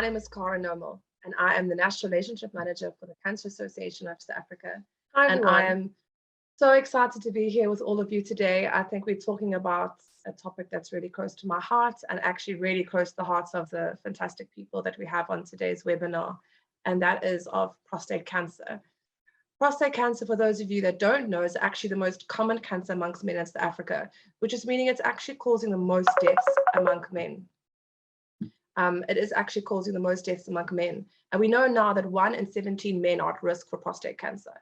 name is Cara Nomal, and I am the National Relationship Manager for the Cancer Association of South Africa. Hi, and everyone. I am so excited to be here with all of you today. I think we're talking about a topic that's really close to my heart and actually really close to the hearts of the fantastic people that we have on today's webinar, and that is of prostate cancer. Prostate cancer, for those of you that don't know, is actually the most common cancer amongst men in South Africa, which is meaning it's actually causing the most deaths among men. It is actually causing the most deaths among men. And we know now that 1 in 17 men are at risk for prostate cancer.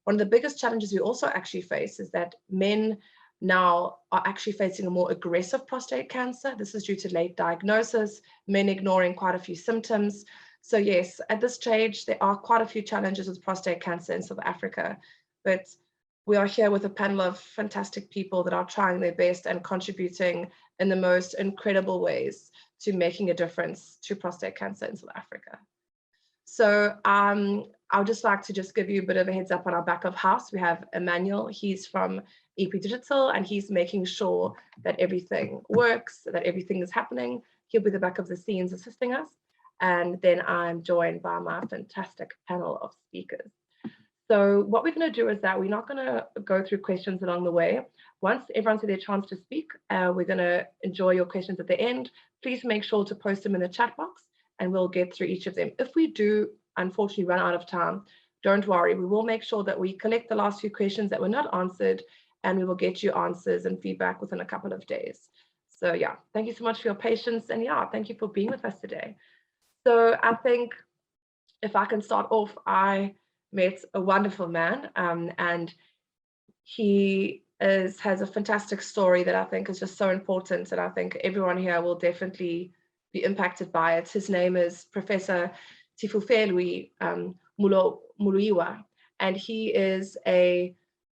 One of the biggest challenges we also actually face is that men now are actually facing a more aggressive prostate cancer. This is due to late diagnosis, men ignoring quite a few symptoms. So yes, at this stage, there are quite a few challenges with prostate cancer in South Africa, but we are here with a panel of fantastic people that are trying their best and contributing in the most incredible ways to making a difference to prostate cancer in South Africa. So I would just like to just give you a bit of a heads up on our back of house. We have Emmanuel, he's from EP Digital, and he's making sure that everything works, that everything is happening. He'll be the back of the scenes assisting us. And then I'm joined by my fantastic panel of speakers. So what we're going to do is that we're not going to go through questions along the way. Once everyone's had their chance to speak, we're going to enjoy your questions at the end. Please make sure to post them in the chat box and we'll get through each of them. If we do, unfortunately, run out of time, don't worry. We will make sure that we collect the last few questions that were not answered and we will get you answers and feedback within a couple of days. So yeah, thank you so much for your patience. And yeah, thank you for being with us today. So I think if I can start off, I met a wonderful man and he has a fantastic story that I think is just so important, and I think everyone here will definitely be impacted by it. His name is Professor Tifufelwi Muluiwa, and he is a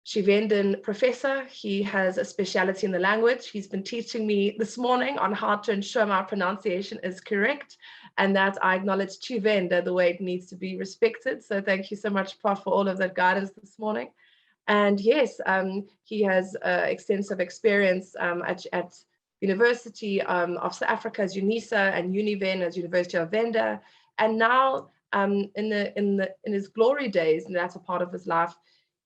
Shivendan professor. He has a speciality in the language. He's been teaching me this morning on how to ensure my pronunciation is correct and that I acknowledge Chivenda the way it needs to be respected. So thank you so much, Prof, for all of that guidance this morning. And yes, he has extensive experience at University of South Africa as UNISA and Univen as University of Venda. And now in his glory days, and that's a part of his life,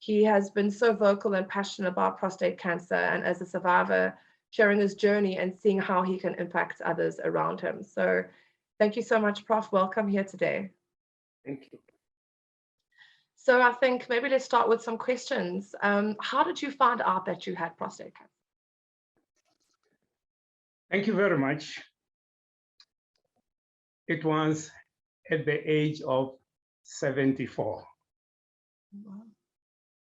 he has been so vocal and passionate about prostate cancer and as a survivor, sharing his journey and seeing how he can impact others around him. So thank you so much, Prof. Welcome here today. Thank you. So I think maybe let's start with some questions. How did you find out that you had prostate cancer? Thank you very much. It was at the age of 74. Wow.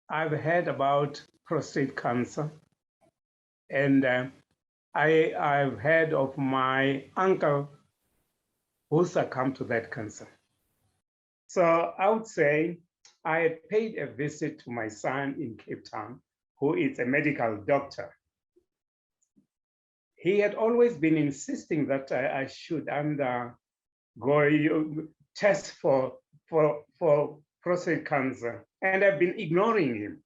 I've heard about prostate cancer, and I've heard of my uncle who succumbed to that cancer. So I would say I had paid a visit to my son in Cape Town, who is a medical doctor. He had always been insisting that I should undergo test for prostate cancer, and I've been ignoring him.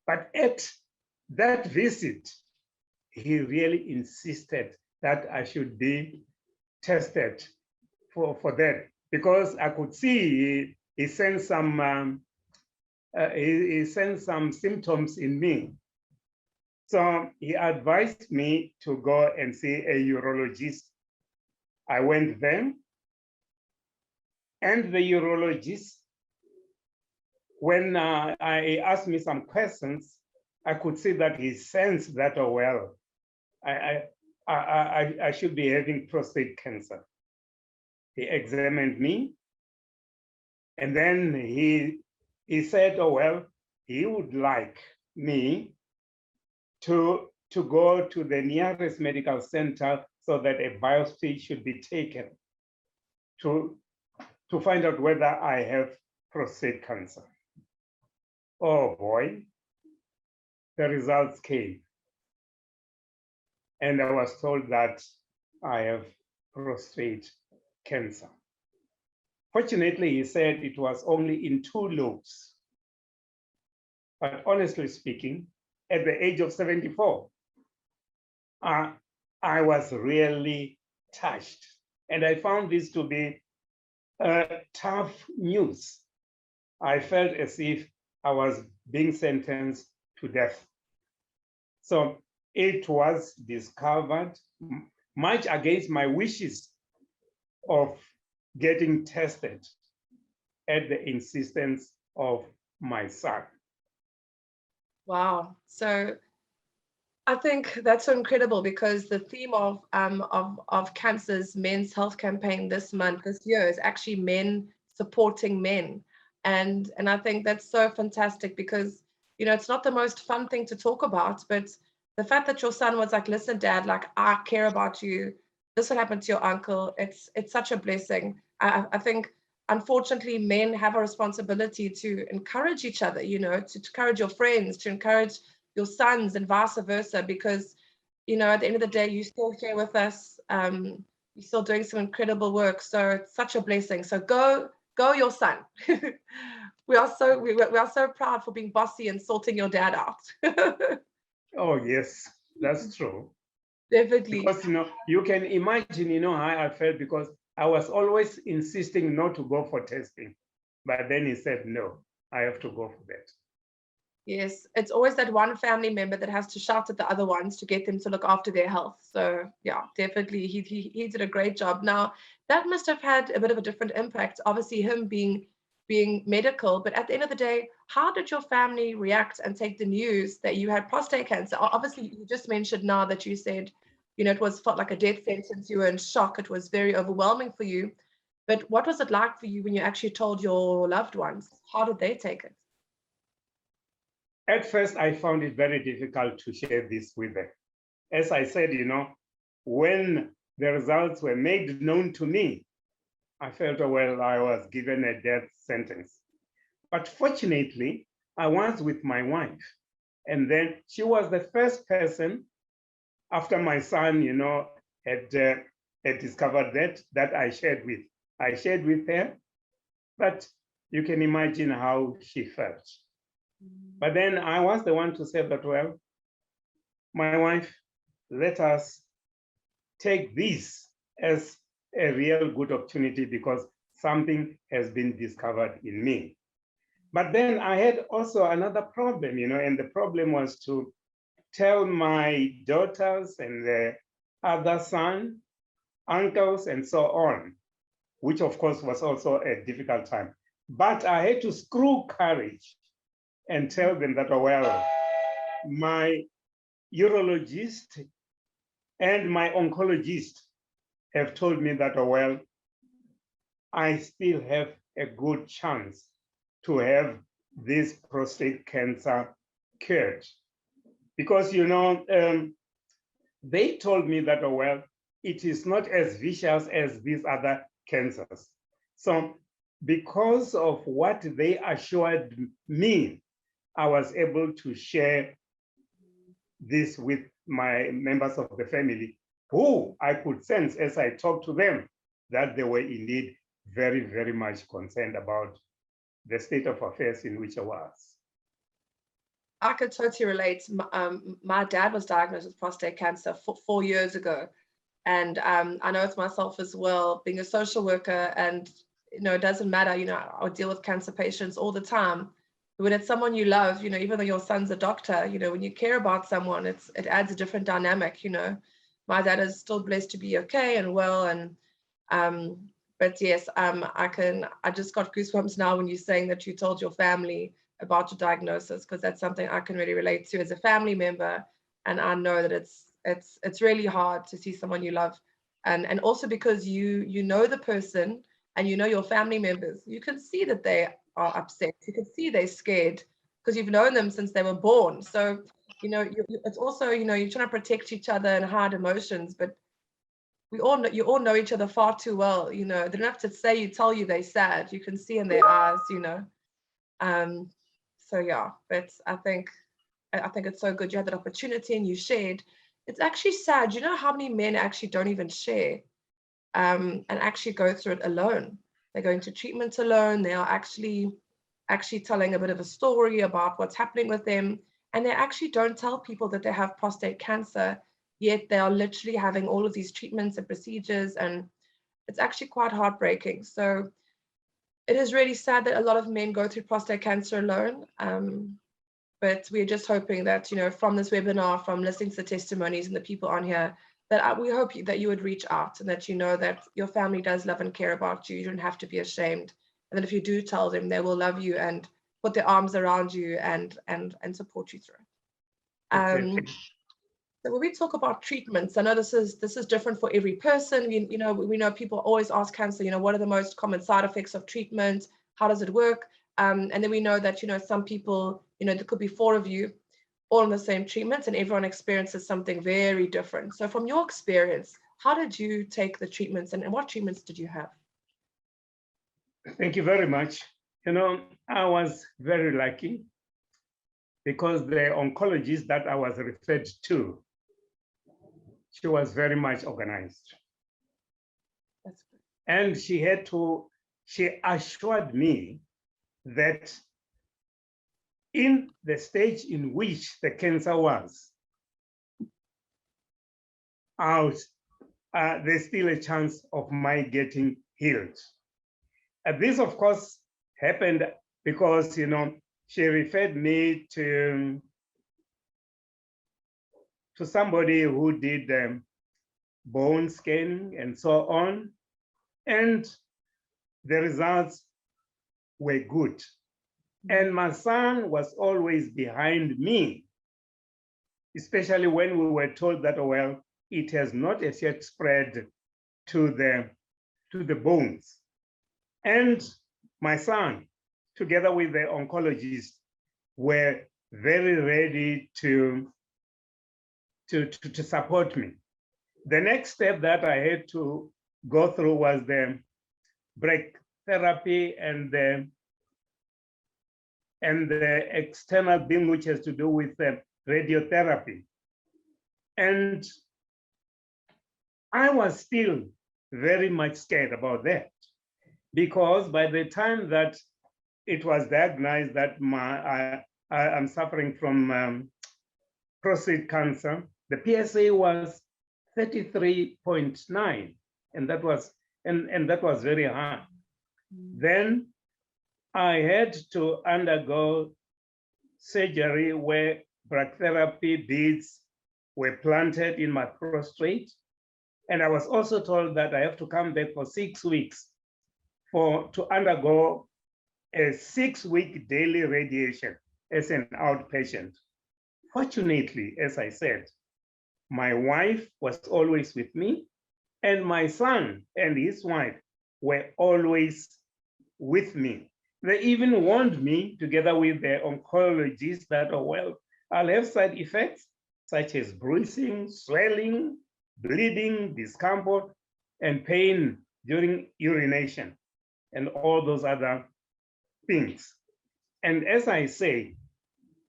But at that visit, he really insisted that I should be tested for that, because I could see he sensed some symptoms in me. So he advised me to go and see a urologist. I went there, and the urologist, when he asked me some questions, I could see that he sensed that, oh, well, I should be having prostate cancer. He examined me, and then he said, oh, well, he would like me to go to the nearest medical center so that a biopsy should be taken to find out whether I have prostate cancer. Oh boy, the results came. And I was told that I have prostate cancer. Fortunately, he said it was only in 2 lobes. But honestly speaking, at the age of 74, I was really touched. And I found this to be tough news. I felt as if I was being sentenced to death. So it was discovered much against my wishes of getting tested at the insistence of my son. Wow. So I think that's so incredible, because the theme of CANSA's Men's Health Campaign this year is actually men supporting men. And I think that's so fantastic, because, you know, it's not the most fun thing to talk about, but the fact that your son was like, listen, Dad, like, I care about you. This would happen to your uncle. It's such a blessing. I think, unfortunately, men have a responsibility to encourage each other, you know, to encourage your friends, to encourage your sons, and vice versa, because, you know, at the end of the day, you're still here with us. You're still doing some incredible work. So it's such a blessing. So go your son. we are so proud for being bossy and sorting your dad out. Oh, yes, that's true. Definitely. Because, you know, you can imagine, you know, how I felt, because I was always insisting not to go for testing. But then he said, no, I have to go for that. Yes, it's always that one family member that has to shout at the other ones to get them to look after their health. So yeah, definitely he did a great job. Now, that must have had a bit of a different impact, obviously him being medical, but at the end of the day, how did your family react and take the news that you had prostate cancer? Obviously, you just mentioned now that you said, you know, it felt like a death sentence. You were in shock. It was very overwhelming for you. But what was it like for you when you actually told your loved ones? How did they take it? At first, I found it very difficult to share this with them. As I said, you know, when the results were made known to me, I felt, oh, well, I was given a death sentence. But fortunately, I was with my wife. And then she was the first person after my son, you know, had discovered that I shared with. I shared with her, but you can imagine how she felt. But then I was the one to say that, well, my wife, let us take this as a real good opportunity, because something has been discovered in me. But then I had also another problem, you know, and the problem was to tell my daughters and the other son, uncles, and so on, which of course was also a difficult time. But I had to screw courage and tell them that, oh, well, my urologist and my oncologist have told me that, oh, well, I still have a good chance to have this prostate cancer cured. Because, you know, they told me that, oh, well, it is not as vicious as these other cancers. So because of what they assured me, I was able to share this with my members of the family, who I could sense as I talked to them that they were indeed very, very much concerned about the state of affairs in which I was. I could totally relate. My dad was diagnosed with prostate cancer 4 years ago. And I know it's myself as well, being a social worker, and, you know, it doesn't matter, you know, I deal with cancer patients all the time. But when it's someone you love, you know, even though your son's a doctor, you know, when you care about someone, it adds a different dynamic, you know. My dad is still blessed to be okay and well. And but yes, I just got goosebumps now when you're saying that you told your family about your diagnosis, because that's something I can really relate to as a family member. And I know that it's really hard to see someone you love, and also because you know the person and you know your family members, you can see that they are upset, you can see they're scared, because you've known them since they were born. So, you know, it's also, you know, you're trying to protect each other and hide emotions, but you all know each other far too well. You know, they don't have to tell you they're sad, you can see in their eyes, you know. So yeah, but I think it's so good you had that opportunity and you shared. It's actually sad, you know, how many men actually don't even share, and actually go through it alone. They're going to treatment alone. They are actually telling a bit of a story about what's happening with them, and they actually don't tell people that they have prostate cancer, yet they are literally having all of these treatments and procedures, and it's actually quite heartbreaking. So it is really sad that a lot of men go through prostate cancer alone. But we're just hoping that, from this webinar, from listening to the testimonies and the people on here, that we hope that you would reach out, and that that your family does love and care about you. You don't have to be ashamed. And that if you do tell them, they will love you and put their arms around you and support you through it. So when we talk about treatments, I know this is different for every person. We know people always ask cancer, what are the most common side effects of treatment? How does it work? And then we know that, some people, there could be 4 of you all on the same treatment, and everyone experiences something very different. So from your experience, how did you take the treatments, and what treatments did you have? Thank you very much. I was very lucky because the oncologist that I was referred to, she was very much organized. That's good. And she assured me that in the stage in which the cancer was, there's still a chance of my getting healed. And this, of course, happened because, she referred me to somebody who did bone scanning and so on. And the results were good. And my son was always behind me, especially when we were told that, well, it has not as yet spread to the bones. And my son, together with the oncologist, were very ready to support me. The next step that I had to go through was the break therapy and the external beam, which has to do with radiotherapy. And I was still very much scared about that, because by the time that it was diagnosed that I'm suffering from prostate cancer, the PSA was 33.9, and that was very high. Then I had to undergo surgery where brachytherapy beads were planted in my prostate. And I was also told that I have to come back for 6 weeks to undergo a 6-week daily radiation as an outpatient. Fortunately, as I said, my wife was always with me, and my son and his wife were always with me. They even warned me, together with the oncologist, that, oh, well, I'll have side effects such as bruising, swelling, bleeding, discomfort, and pain during urination, and all those other things. And as I say,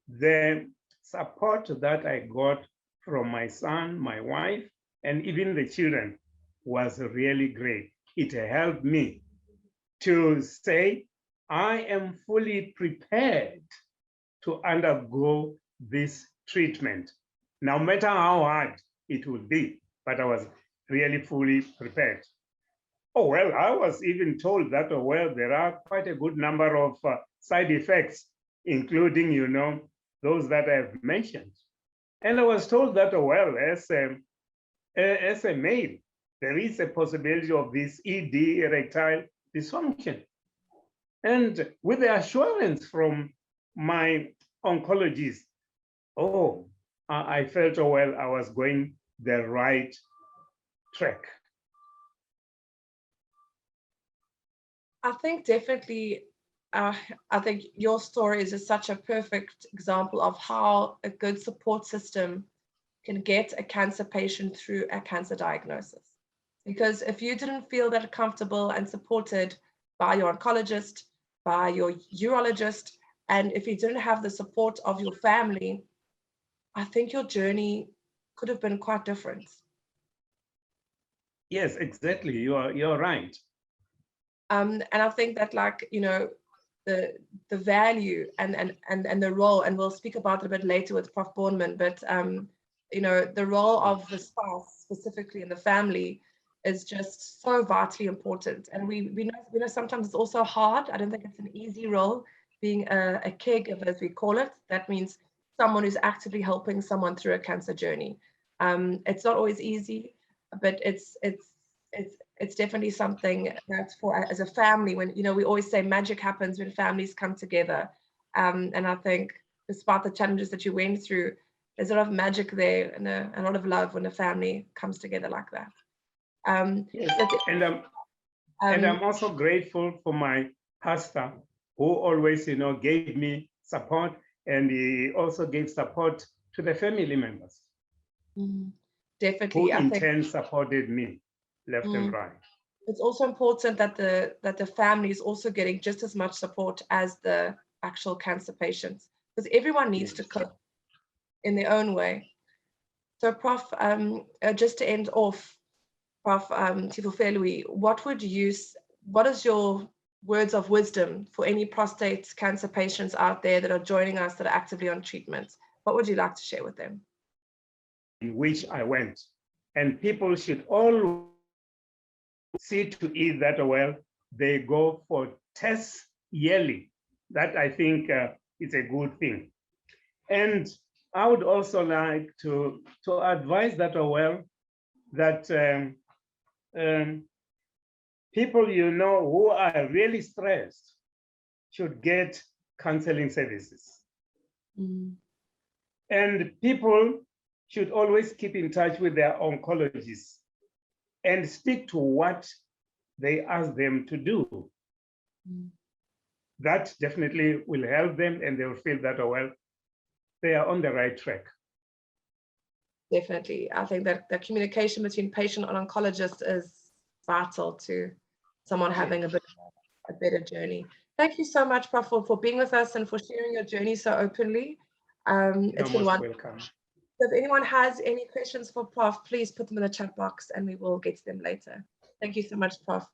the support that I got from my son, my wife, and even the children was really great. It helped me to say, I am fully prepared to undergo this treatment, no matter how hard it would be, but I was really fully prepared. Oh, well, I was even told that, oh, well, there are quite a good number of side effects, including, those that I've mentioned. And I was told that, oh, well, as a male, there is a possibility of this ED, erectile dysfunction. And with the assurance from my oncologist, I felt, oh, well, I was going the right track. I think definitely, I think your story is such a perfect example of how a good support system can get a cancer patient through a cancer diagnosis. Because if you didn't feel that comfortable and supported by your oncologist, by your urologist, and if you didn't have the support of your family, I think your journey could have been quite different. Yes, exactly. You're right. And I think that, like, the value and the role, and we'll speak about it a bit later with Prof. Boldman, but the role of the spouse specifically in the family is just so vitally important. And we know sometimes it's also hard. I don't think it's an easy role being a caregiver, as we call it. That means someone who's actively helping someone through a cancer journey. It's not always easy, but it's definitely something that's for, as a family, when, we always say magic happens when families come together. And I think despite the challenges that you went through, there's a lot of magic there and a lot of love when a family comes together like that. Yes. And I'm also grateful for my pastor, who always, gave me support, and he also gave support to the family members. Definitely, who in turn supported me left and right. It's also important that the family is also getting just as much support as the actual cancer patients, because everyone needs to cope in their own way. So, Prof, just to end off, Prof. Tifofelui, what is your words of wisdom for any prostate cancer patients out there that are joining us that are actively on treatment? What would you like to share with them? In which I went, and people should all see to it that they go for tests yearly. That I think is a good thing. And I would also like to advise that that people who are really stressed should get counseling services. And people should always keep in touch with their oncologists and stick to what they ask them to do. That definitely will help them, and they will feel that they are on the right track. Definitely. I think that the communication between patient and oncologist is vital to someone having a better journey. Thank you so much, Prof, for being with us and for sharing your journey so openly. It's been wonderful. Welcome. So if anyone has any questions for Prof, please put them in the chat box and we will get to them later. Thank you so much, Prof.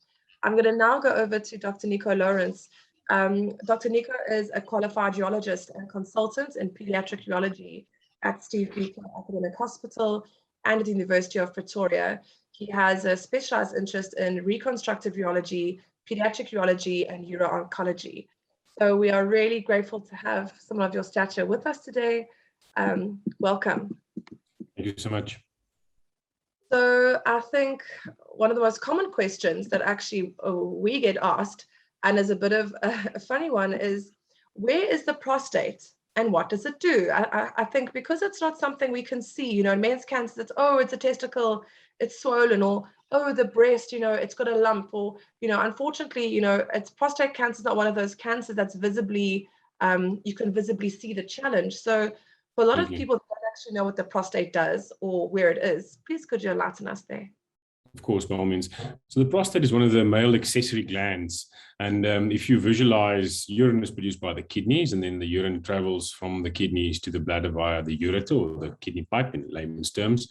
I'm going to now go over to Dr. Nico Lawrence. Dr. Nico is a qualified urologist and consultant in pediatric urology at Steve Biko Academic Hospital and at the University of Pretoria. He has a specialized interest in reconstructive urology, pediatric urology, and uro-oncology. So we are really grateful to have someone of your stature with us today. Welcome. Thank you so much. So I think one of the most common questions that actually we get asked, and is a bit of a funny one, is where is the prostate and what does it do? I think because it's not something we can see, in men's cancer, it's a testicle, it's swollen, or the breast, it's got a lump, or unfortunately, it's prostate cancer is not one of those cancers that's visibly, you can visibly see the challenge. So for a lot of people that don't actually know what the prostate does or where it is, please could you enlighten us there? Of course, by all means. So the prostate is one of the male accessory glands. And if you visualize, urine is produced by the kidneys, and then the urine travels from the kidneys to the bladder via the ureter, or the kidney pipe in layman's terms.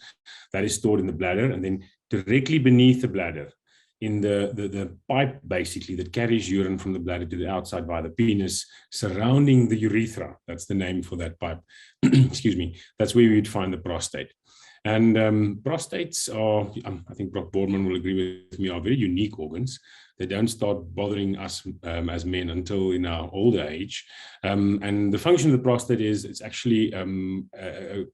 That is stored in the bladder, and then directly beneath the bladder, in the pipe basically that carries urine from the bladder to the outside via the penis, surrounding the urethra. That's the name for that pipe. Excuse me. That's where we'd find the prostate. And prostates are, I think Prof. Boldman will agree with me, are very unique organs. They don't start bothering us as men until in our older age. And the function of the prostate is it's actually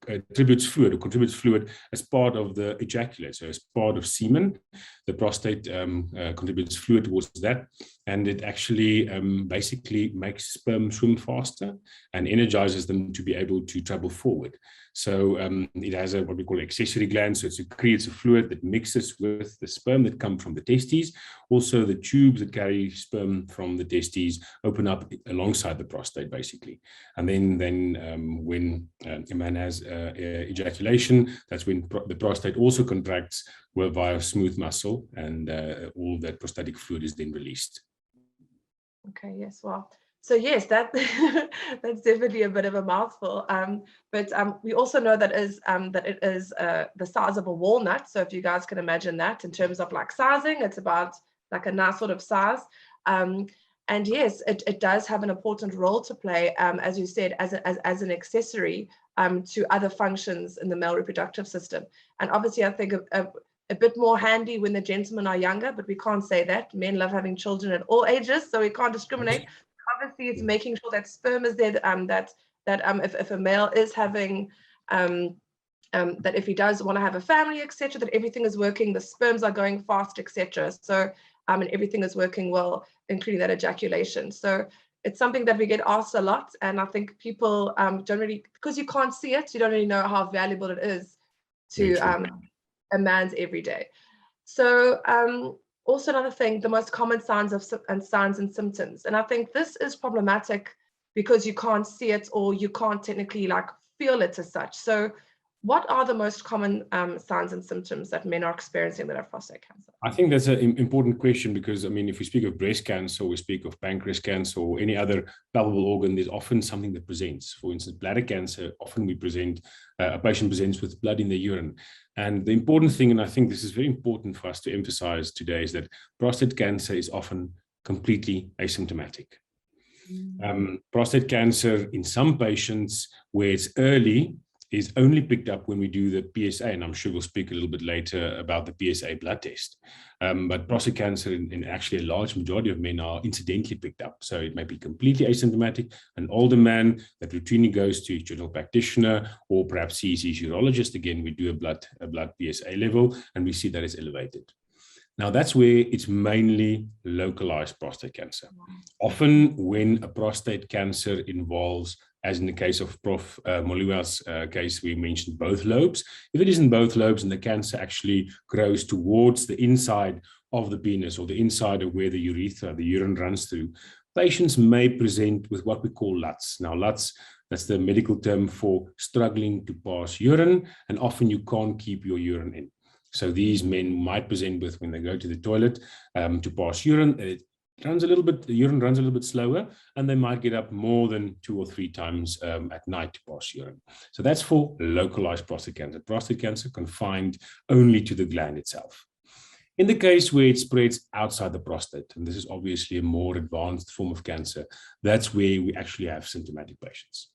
contributes fluid as part of the ejaculate. So as part of semen, the prostate contributes fluid towards that. And it actually basically makes sperm swim faster and energizes them to be able to travel forward. So it has what we call accessory gland. So it creates a fluid that mixes with the sperm that come from the testes. Also, the tubes that carry sperm from the testes open up alongside the prostate, basically. And then when a man has ejaculation, that's when the prostate also contracts via smooth muscle, and all that prostatic fluid is then released. Okay, yes, well. So yes, that's definitely a bit of a mouthful. But we also know that it is the size of a walnut. So if you guys can imagine that in terms of like sizing, it's about like a nice sort of size. And yes, it does have an important role to play, as you said, as an accessory to other functions in the male reproductive system. And obviously, I think a bit more handy when the gentlemen are younger, but we can't say that. Men love having children at all ages, so we can't discriminate. Obviously, it's making sure that sperm is there, that if a male is having, that if he does want to have a family, etc., that everything is working, the sperms are going fast, etc. So, and everything is working well, including that ejaculation. So it's something that we get asked a lot, and I think people don't really, because you can't see it, you don't really know how valuable it is to a man's everyday. So also another thing, the most common signs and symptoms, and I think this is problematic because you can't see it or you can't technically like feel it as such. So what are the most common signs and symptoms that men are experiencing that have prostate cancer? I think that's an important question because, I mean, if we speak of breast cancer, or we speak of pancreas cancer or any other palpable organ, there's often something that presents. For instance, bladder cancer, often a patient presents with blood in the urine. And the important thing, and I think this is very important for us to emphasize today, is that prostate cancer is often completely asymptomatic. Prostate cancer in some patients where it's early is only picked up when we do the PSA, and I'm sure we'll speak a little bit later about the PSA blood test. But prostate cancer in actually a large majority of men are incidentally picked up. So it may be completely asymptomatic. An older man that routinely goes to a general practitioner or perhaps sees his urologist, again, we do a blood PSA level and we see that it's elevated. Now, that's where it's mainly localized prostate cancer. Often when a prostate cancer involves, as in the case of Prof. Moliwa's case, we mentioned both lobes. If it isn't both lobes and the cancer actually grows towards the inside of the penis or the inside of where the urethra, the urine runs through, patients may present with what we call LUTS. Now, LUTS, that's the medical term for struggling to pass urine, and often you can't keep your urine in. So these men might present with, when they go to the toilet to pass urine, the urine runs a little bit slower, and they might get up more than 2 or 3 times at night to pass urine. So that's for localized prostate cancer confined only to the gland itself. In the case where it spreads outside the prostate, and this is obviously a more advanced form of cancer, that's where we actually have symptomatic patients.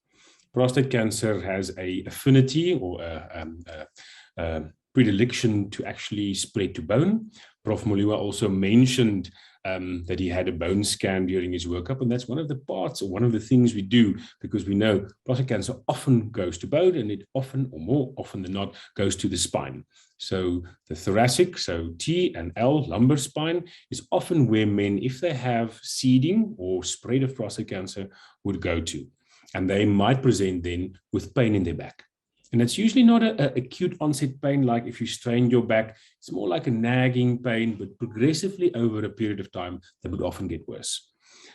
Prostate cancer has an affinity or a predilection to actually spread to bone. Prof. Moliwa also mentioned that he had a bone scan during his workup, and that's one of the parts or one of the things we do because we know prostate cancer often goes to bone, and it often, or more often than not, goes to the spine. So the thoracic, so T and L, lumbar spine, is often where men, if they have seeding or spread of prostate cancer, would go to. And they might present then with pain in their back. And it's usually not an acute onset pain like if you strain your back. It's more like a nagging pain, but progressively over a period of time, that would often get worse.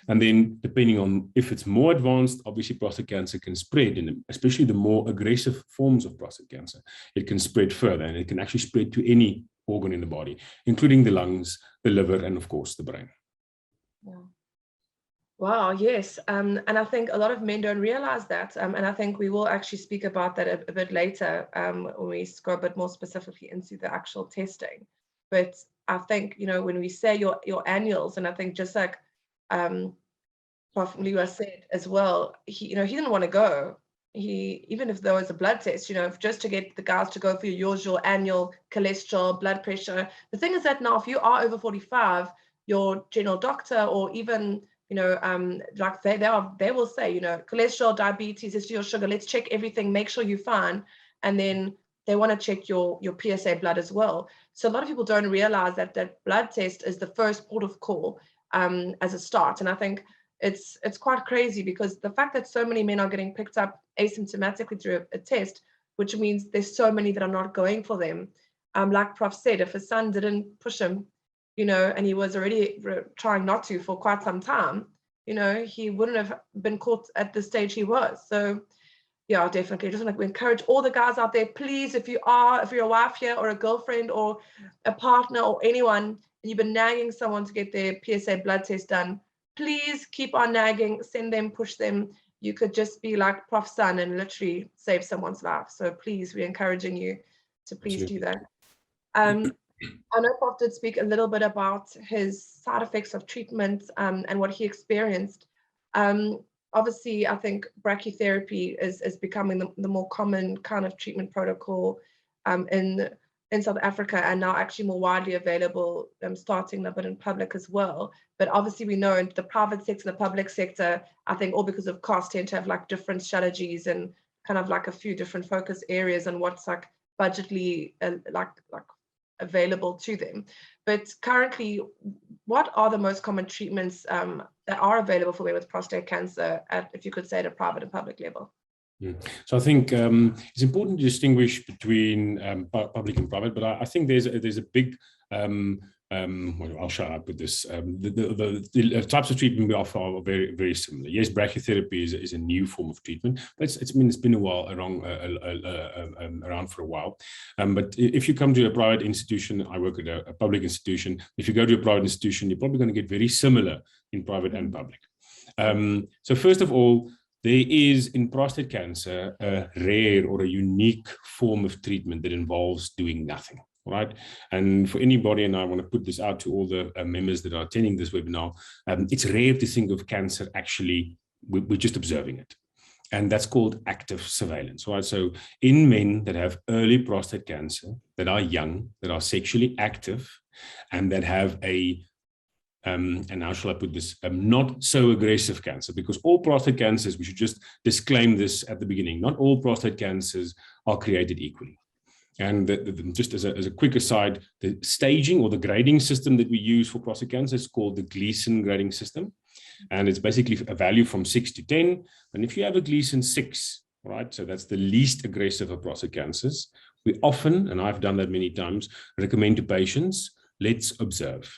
And then depending on if it's more advanced, obviously prostate cancer can spread, and especially the more aggressive forms of prostate cancer, it can spread further, and it can actually spread to any organ in the body, including the lungs, the liver, and of course the brain. Yeah. Wow, yes. And I think a lot of men don't realize that. And I think we will actually speak about that a bit later when we go a bit more specifically into the actual testing. But I think, when we say your annuals, and I think just like Prof. Moliwa said as well, he didn't want to go. Even if there was a blood test, just to get the guys to go for your annual cholesterol, blood pressure. The thing is that now if you are over 45, your general doctor or even like they will say, cholesterol, diabetes, is your sugar, let's check everything, make sure you're fine. And then they want to check your PSA blood as well. So a lot of people don't realize that blood test is the first port of call as a start. And I think it's quite crazy because the fact that so many men are getting picked up asymptomatically through a test, which means there's so many that are not going for them. Like Prof said, if his son didn't push him, and he was already trying not to for quite some time, he wouldn't have been caught at the stage he was. So yeah, definitely. I just want to encourage all the guys out there, please, if you're a wife here or a girlfriend or a partner or anyone, and you've been nagging someone to get their PSA blood test done, please keep on nagging, send them, push them. You could just be like Prof's son and literally save someone's life. So please, we're encouraging you to please do that. I know Prof did speak a little bit about his side effects of treatment and what he experienced. Obviously, I think brachytherapy is becoming the more common kind of treatment protocol in in South Africa, and now actually more widely available, starting a bit in public as well. But obviously we know in the private sector and the public sector, I think all because of cost, tend to have like different strategies and kind of like a few different focus areas and what's like budgetly like available to them. But currently, what are the most common treatments that are available for women with prostate cancer, if you could say at a private and public level? So I think it's important to distinguish between public and private, but I think there's a big well, I'll shut up with this. The types of treatment we offer are very, very similar. Yes, brachytherapy is a new form of treatment, but it's been a while around for a while. But if you come to a private institution, I work at a public institution. If you go to a private institution, you're probably going to get very similar in private and public. So first of all, there is in prostate cancer a rare or a unique form of treatment that involves doing nothing, right? And for anybody, and I want to put this out to all the members that are attending this webinar, it's rare to think of cancer actually, we're just observing it. And that's called active surveillance, right? So in men that have early prostate cancer, that are young, that are sexually active, and that have a and how shall I put this, not so aggressive cancer, because all prostate cancers, we should just disclaim this at the beginning, not all prostate cancers are created equally. And just as a quick aside, the staging or the grading system that we use for prostate cancer is called the Gleason grading system. And it's basically a value from 6 to 10. And if you have a Gleason 6, right, so that's the least aggressive of prostate cancers, we often, and I've done that many times, recommend to patients, let's observe.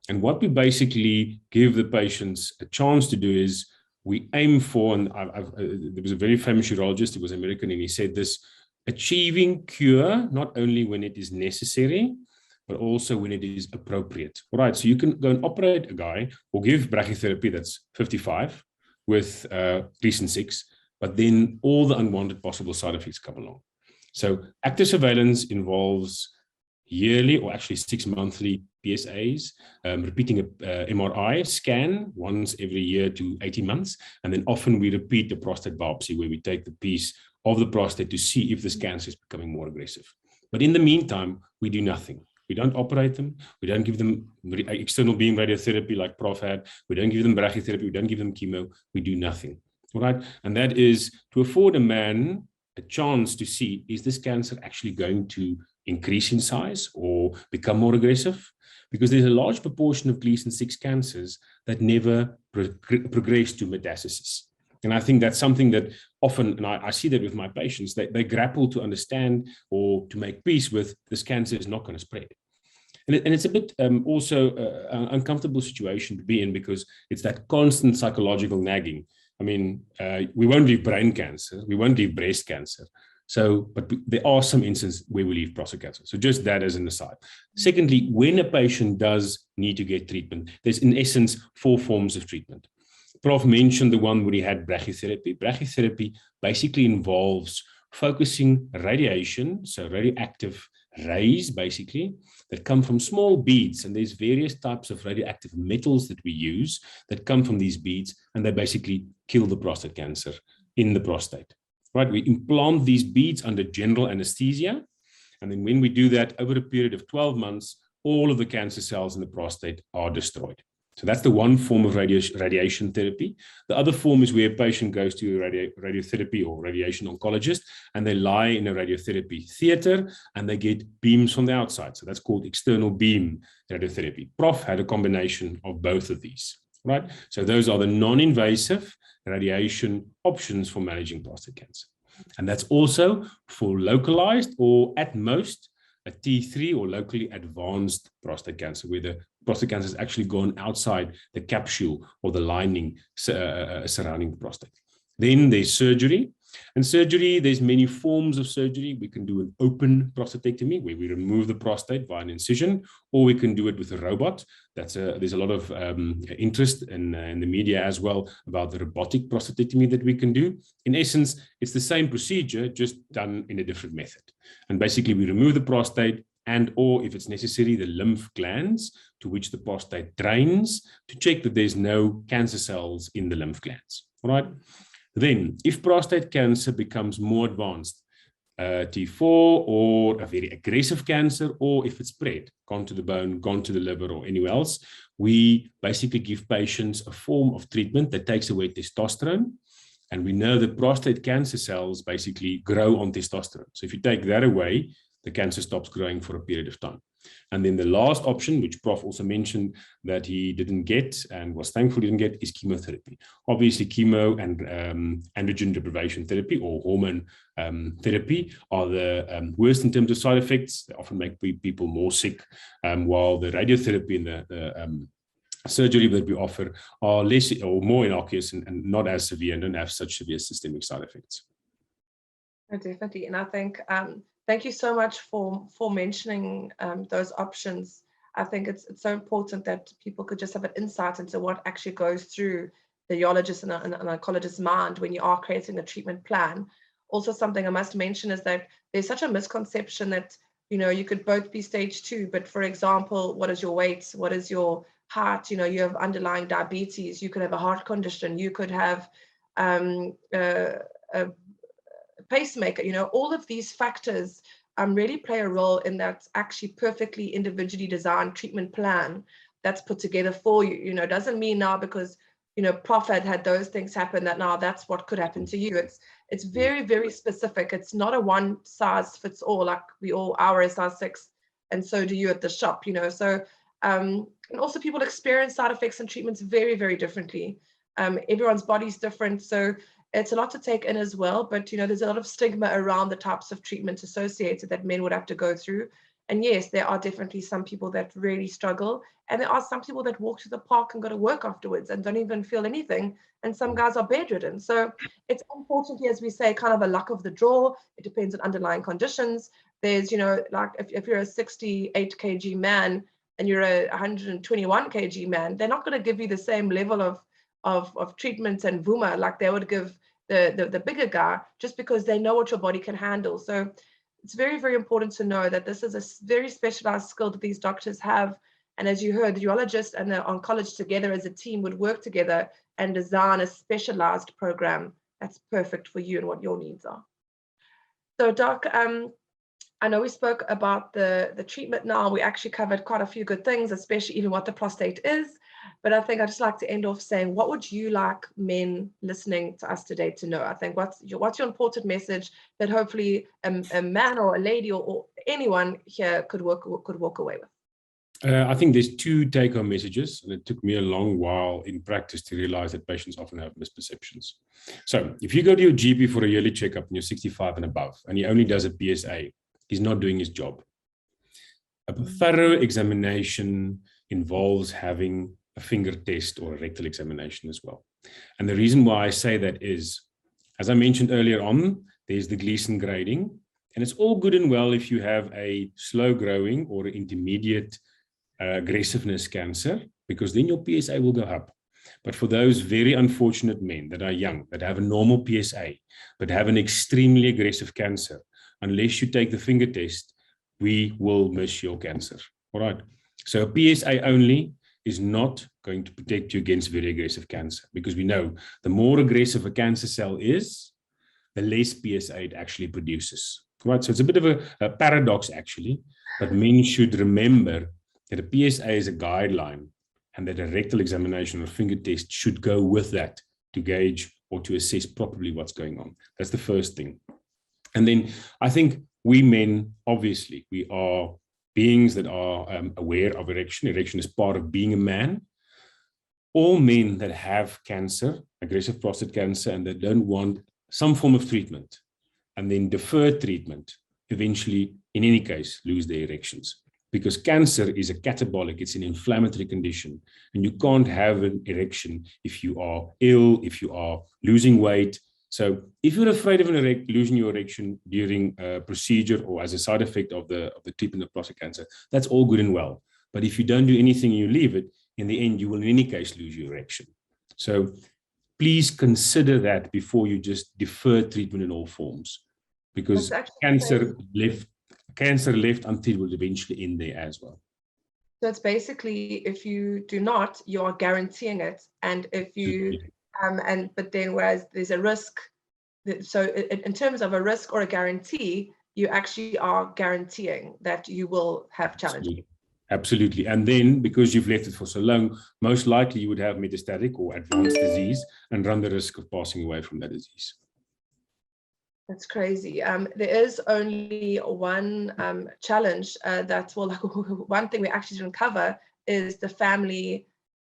And what we basically give the patients a chance to do is we aim for, and there was a very famous urologist, he was American, and he said this, achieving cure, not only when it is necessary, but also when it is appropriate. All right, so you can go and operate a guy or give brachytherapy that's 55 with Gleason 6, but then all the unwanted possible side effects come along. So active surveillance involves yearly or actually 6 monthly PSAs, repeating a MRI scan once every year to 18 months. And then often we repeat the prostate biopsy where we take the piece of the prostate to see if this cancer is becoming more aggressive. But in the meantime, we do nothing. We don't operate them. We don't give them external beam radiotherapy like Prof had. We don't give them brachytherapy. We don't give them chemo. We do nothing. All right. And that is to afford a man a chance to see, is this cancer actually going to increase in size or become more aggressive? Because there's a large proportion of Gleason 6 cancers that never progress to metastasis. And I think that's something that often, and I see that with my patients, they grapple to understand or to make peace with, this cancer is not going to spread. And it's a bit also an uncomfortable situation to be in, because it's that constant psychological nagging. I mean, we won't leave brain cancer, we won't leave breast cancer. So, but there are some instances where we leave prostate cancer. So just that as an aside. Secondly, when a patient does need to get treatment, there's in essence 4 forms of treatment. Prof mentioned the one where he had brachytherapy. Brachytherapy basically involves focusing radiation, so radioactive rays basically, that come from small beads. And there's various types of radioactive metals that we use that come from these beads, and they basically kill the prostate cancer in the prostate. Right? We implant these beads under general anesthesia. And then when we do that over a period of 12 months, all of the cancer cells in the prostate are destroyed. So that's the one form of radiation therapy. The other form is where a patient goes to a radiotherapy or radiation oncologist, and they lie in a radiotherapy theater and they get beams from the outside. So that's called external beam radiotherapy. Prof had a combination of both of these, right? So those are the non-invasive radiation options for managing prostate cancer. And that's also for localized or at most a T3 or locally advanced prostate cancer, where the prostate cancer has actually gone outside the capsule or the lining surrounding the prostate. Then there's surgery. And surgery, there's many forms of surgery. We can do an open prostatectomy where we remove the prostate via an incision, or we can do it with a robot. There's a lot of interest in the media as well about the robotic prostatectomy that we can do. In essence, it's the same procedure, just done in a different method. And basically, we remove the prostate and, or if it's necessary, the lymph glands to which the prostate drains to check that there's no cancer cells in the lymph glands. All right. Then, if prostate cancer becomes more advanced, T4, or a very aggressive cancer, or if it's spread, gone to the bone, gone to the liver, or anywhere else, we basically give patients a form of treatment that takes away testosterone. And we know that prostate cancer cells basically grow on testosterone. So if you take that away, the cancer stops growing for a period of time. And then the last option, which Prof also mentioned that he didn't get and was thankful he didn't get, is chemotherapy. Obviously, chemo and androgen deprivation therapy or hormone therapy are the worst in terms of side effects. They often make people more sick, while the radiotherapy and the surgery that we offer are less or more innocuous and not as severe and don't have such severe systemic side effects. Oh, definitely. And I think thank you so much for mentioning those options. I think it's so important that people could just have an insight into what actually goes through the urologist and an oncologist's mind when you are creating a treatment plan. Also, something I must mention is that there's such a misconception that, you know, you could both be stage 2, but for example, what is your weight? What is your heart? You know, you have underlying diabetes, you could have a heart condition, you could have a pacemaker, you know, all of these factors really play a role in that actually perfectly individually designed treatment plan that's put together for you. You know, doesn't mean now because, you know, Prof had those things happen that now that's what could happen to you. It's very, very specific. It's not a one size fits all, like we all, our is size 6 and so do you at the shop, you know. So and also people experience side effects and treatments very, very differently. Everyone's body's different, so it's a lot to take in as well. But, you know, there's a lot of stigma around the types of treatments associated that men would have to go through. And yes, there are definitely some people that really struggle. And there are some people that walk to the park and go to work afterwards and don't even feel anything. And some guys are bedridden. So it's unfortunately, as we say, kind of a luck of the draw. It depends on underlying conditions. There's, you know, like if you're a 68 kg man and you're a 121 kg man, they're not going to give you the same level of treatments and VUMA like they would give the bigger guy, just because they know what your body can handle. So it's very, very important to know that this is a very specialized skill that these doctors have. And as you heard, the urologist and the oncologist together as a team would work together and design a specialized program that's perfect for you and what your needs are. So Doc, I know we spoke about the treatment now. We actually covered quite a few good things, especially even what the prostate is. But I think I'd just like to end off saying, what would you like men listening to us today to know? I think what's your important message that hopefully a man or a lady or anyone here could walk away with? I think there's 2 take-home messages, and it took me a long while in practice to realize that patients often have misperceptions. So if you go to your GP for a yearly checkup and you're 65 and above, and he only does a PSA, he's not doing his job. A thorough examination involves having a finger test or a rectal examination as well. And the reason why I say that is, as I mentioned earlier on, there's the Gleason grading, and it's all good and well if you have a slow growing or intermediate aggressiveness cancer, because then your PSA will go up. But for those very unfortunate men that are young, that have a normal PSA, but have an extremely aggressive cancer, unless you take the finger test, we will miss your cancer. All right. So a PSA only is not going to protect you against very aggressive cancer, because we know the more aggressive a cancer cell is, the less PSA it actually produces. Right? So it's a bit of a paradox actually, but men should remember that a PSA is a guideline and that a rectal examination or finger test should go with that to gauge or to assess properly what's going on. That's the first thing. And then I think we men, obviously, we are beings that are aware of erection. Erection is part of being a man. All men that have cancer, aggressive prostate cancer, and that don't want some form of treatment and then defer treatment, eventually, in any case, lose their erections. Because cancer is a catabolic, it's an inflammatory condition. And you can't have an erection if you are ill, if you are losing weight. So if you're afraid of losing your erection during a procedure or as a side effect of the treatment of prostate cancer, that's all good and well. But if you don't do anything and you leave it, in the end, you will in any case lose your erection. So please consider that before you just defer treatment in all forms, because cancer left untreated will eventually end there as well. So it's basically, if you do not, you are guaranteeing it. And if you, but then whereas there's a risk So in terms of a risk or a guarantee, you actually are guaranteeing that you will have challenges. Absolutely. And then because you've left it for so long, most likely you would have metastatic or advanced disease and run the risk of passing away from that disease. That's crazy. There is only one challenge one thing we actually didn't cover is the family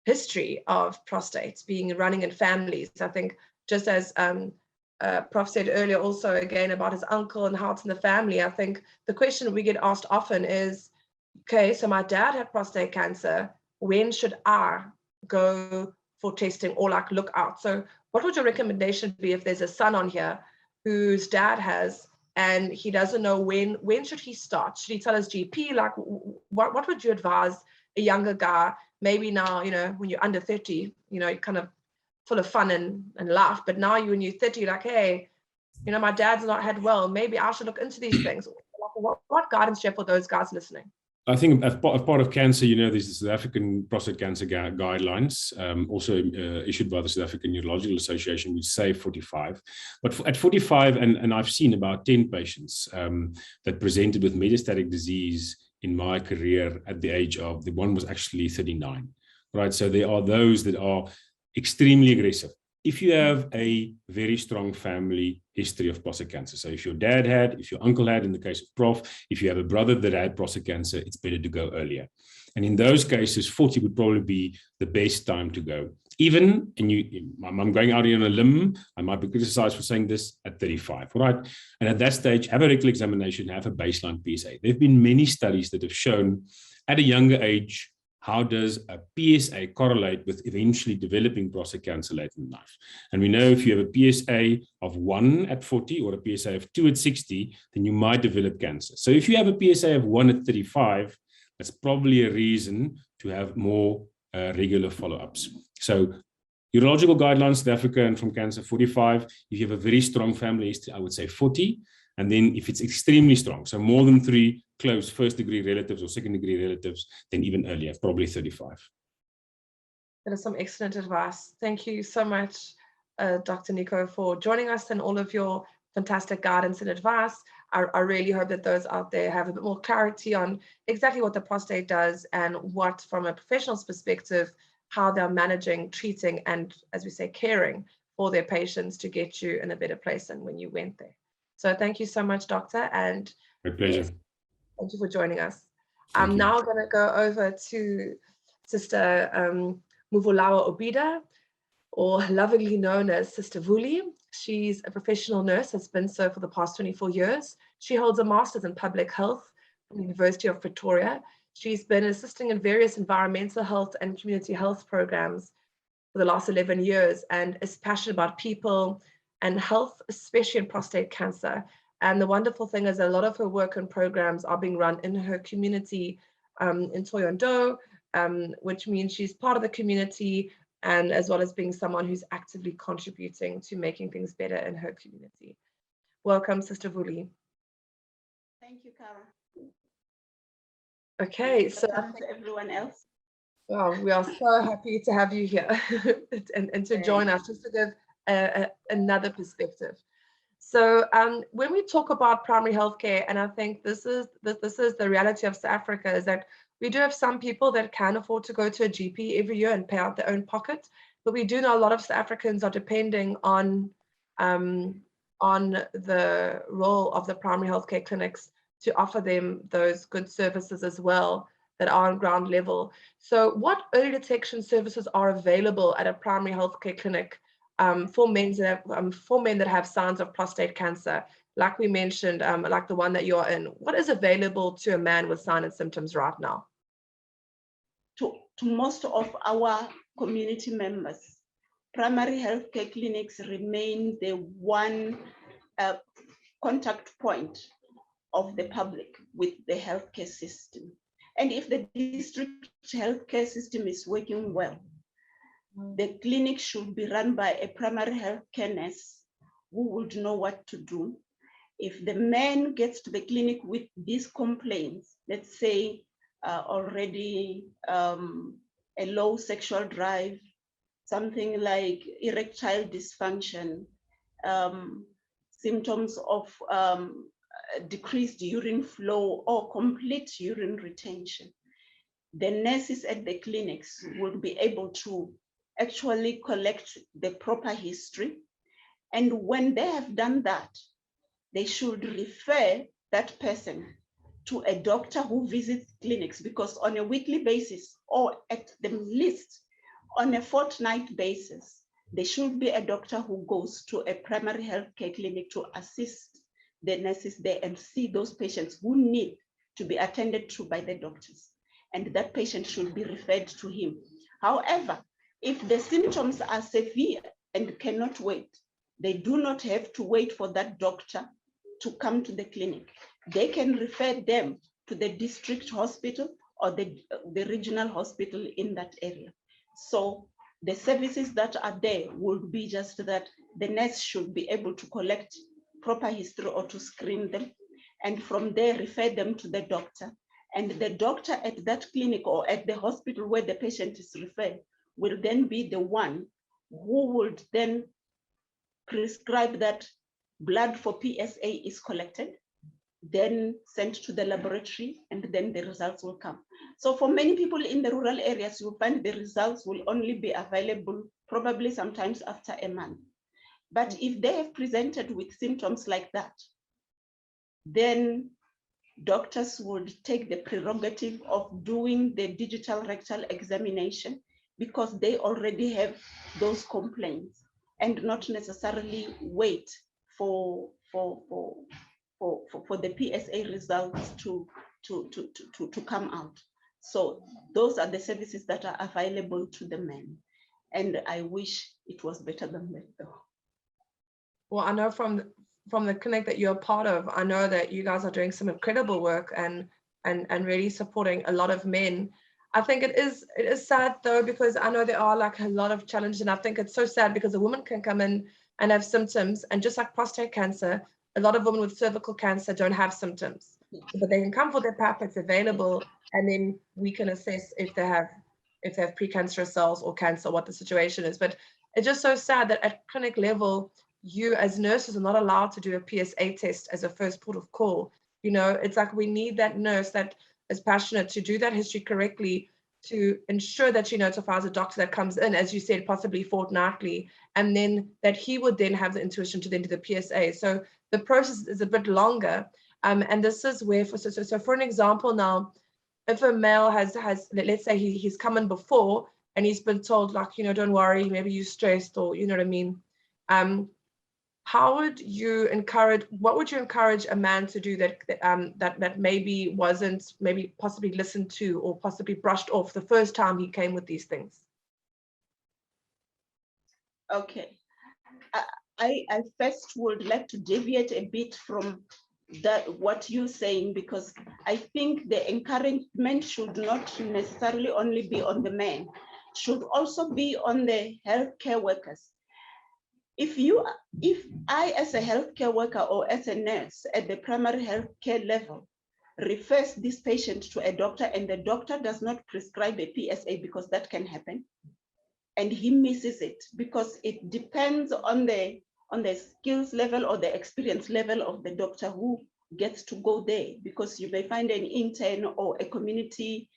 history of prostate running in families. I think just as Prof said earlier also again about his uncle and how it's in the family, I think the question we get asked often is, okay, so my dad had prostate cancer, when should I go for testing or like look out? So what would your recommendation be if there's a son on here whose dad has and he doesn't know when should he start? Should he tell his GP? Like what would you advise a younger guy, maybe now, when you're under 30, you're kind of full of fun and laugh, but now when you're 30, like, hey, my dad's not had well, maybe I should look into these things. What guidance do you have for those guys listening? I think as part of CANSA, there's the South African Prostate Cancer Guidelines, also issued by the South African Urological Association, which say 45. But at 45, and I've seen about 10 patients that presented with metastatic disease in my career at the age of, the one was actually 39, right? So there are those that are extremely aggressive. If you have a very strong family history of prostate cancer, so if your dad had, if your uncle had, in the case of Prof, if you have a brother that had prostate cancer, it's better to go earlier. And in those cases, 40 would probably be the best time to go. Even, and I'm going out here on a limb, I might be criticized for saying this, at 35, right? And at that stage, have a rectal examination, have a baseline PSA. There have been many studies that have shown at a younger age, how does a PSA correlate with eventually developing prostate cancer later in life? And we know if you have a PSA of 1 at 40 or a PSA of 2 at 60, then you might develop cancer. So if you have a PSA of 1 at 35, that's probably a reason to have more regular follow-ups. So urological guidelines, South Africa and from CANSA, 45. If you have a very strong family history, I would say 40. And then if it's extremely strong, so more than 3 close first-degree relatives or second-degree relatives, then even earlier, probably 35. That is some excellent advice. Thank you so much, Dr. Nico, for joining us and all of your fantastic guidance and advice. I really hope that those out there have a bit more clarity on exactly what the prostate does and what, from a professional's perspective, how they're managing, treating, and, as we say, caring for their patients to get you in a better place than when you went there. So thank you so much, Doctor. And my pleasure. Yes, thank you for joining us. I'm now going to go over to Sister Muvulawa Obida, or lovingly known as Sister Vuli. She's a professional nurse, has been so for the past 24 years. She holds a master's in public health from the University of Pretoria. She's been assisting in various environmental health and community health programs for the last 11 years and is passionate about people and health, especially in prostate cancer. And the wonderful thing is a lot of her work and programs are being run in her community in Thohoyandou, which means she's part of the community, and as well as being someone who's actively contributing to making things better in her community. Welcome, Sister Vuli. Thank you, Cara. Okay, so to everyone else. Wow, we are so happy to have you here and to join us, just to give another perspective. So when we talk about primary healthcare, and I think this is the reality of South Africa, is that we do have some people that can afford to go to a GP every year and pay out their own pocket, but we do know a lot of South Africans are depending on the role of the primary healthcare clinics to offer them those good services as well that are on ground level. So what early detection services are available at a primary healthcare clinic for men that have signs of prostate cancer, like we mentioned, like the one that you're in? What is available to a man with signs and symptoms right now? To most of our community members, primary healthcare clinics remain the one contact point of the public with the healthcare system. And if the district healthcare system is working well, the clinic should be run by a primary healthcare nurse who would know what to do. If the man gets to the clinic with these complaints, let's say already a low sexual drive, something like erectile dysfunction, symptoms of decreased urine flow or complete urine retention, the nurses at the clinics will be able to actually collect the proper history. And when they have done that, they should refer that person to a doctor who visits clinics, because on a weekly basis, or at the least on a fortnight basis, there should be a doctor who goes to a primary health care clinic to assist the nurses there and see those patients who need to be attended to by the doctors. And that patient should be referred to him. However, if the symptoms are severe and cannot wait, they do not have to wait for that doctor to come to the clinic. They can refer them to the district hospital or the regional hospital in that area. So the services that are there will be just that the nurse should be able to collect proper history or to screen them, and from there refer them to the doctor. And the doctor at that clinic or at the hospital where the patient is referred will then be the one who would then prescribe that blood for PSA is collected, then sent to the laboratory, and then the results will come. So for many people in the rural areas, you'll find the results will only be available probably sometimes after a month. But if they have presented with symptoms like that, then doctors would take the prerogative of doing the digital rectal examination, because they already have those complaints, and not necessarily wait for the PSA results to come out. So those are the services that are available to the men. And I wish it was better than that though. Well, I know from the clinic that you're a part of, I know that you guys are doing some incredible work and really supporting a lot of men. I think it is sad though, because I know there are like a lot of challenges, and I think it's so sad because a woman can come in and have symptoms, and just like prostate cancer, a lot of women with cervical cancer don't have symptoms, but they can come for their PAP, it's available, and then we can assess if they have precancerous cells or cancer, what the situation is. But it's just so sad that at clinic level, you as nurses are not allowed to do a PSA test as a first port of call. You know, it's like we need that nurse that is passionate to do that history correctly, to ensure that she notifies a doctor that comes in, as you said, possibly fortnightly, and then that he would then have the intuition to then do the PSA. So the process is a bit longer. And this is where, so for an example now, if a male has let's say he's come in before and he's been told, like, you know, don't worry, maybe you're stressed, or you know what I mean, how would you encourage, what would you encourage a man to do that maybe wasn't, maybe possibly listened to or possibly brushed off the first time he came with these things? Okay, I first would like to deviate a bit from that what you're saying, because I think the encouragement should not necessarily only be on the men, should also be on the healthcare workers. If I, as a healthcare worker or as a nurse at the primary healthcare level, refers this patient to a doctor and the doctor does not prescribe a PSA, because that can happen, and he misses it because it depends on the skills level or the experience level of the doctor who gets to go there, because you may find an intern or a community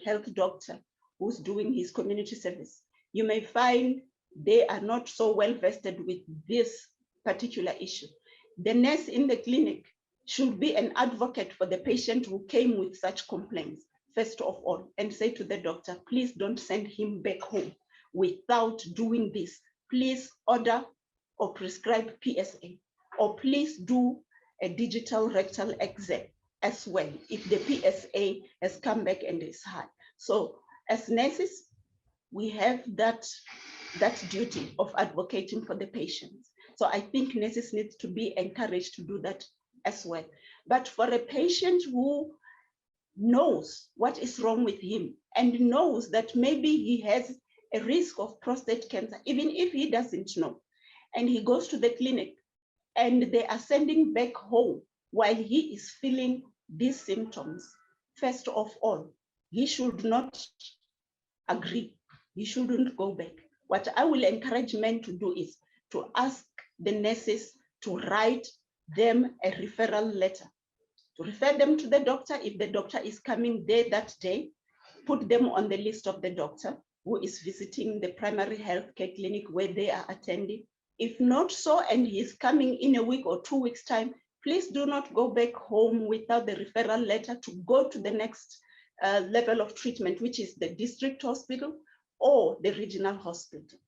health doctor who's doing his community service. You may find they are not so well vested with this particular issue. The nurse in the clinic should be an advocate for the patient who came with such complaints, first of all, and say to the doctor, please don't send him back home without doing this. Please order or prescribe PSA, or please do a digital rectal exam as well if the PSA has come back and is high. So as nurses, we have that duty of advocating for the patients. So I think nurses need to be encouraged to do that as well. But for a patient who knows what is wrong with him and knows that maybe he has a risk of prostate cancer, even if he doesn't know, and he goes to the clinic and they are sending back home while he is feeling these symptoms, first of all, he should not agree. He shouldn't go back. What I will encourage men to do is to ask the nurses to write them a referral letter, to refer them to the doctor. If the doctor is coming there that day, put them on the list of the doctor who is visiting the primary health care clinic where they are attending. If not so, and he is coming in a week or 2 weeks' time, please do not go back home without the referral letter to go to the next level of treatment, which is the district hospital or the regional hospital.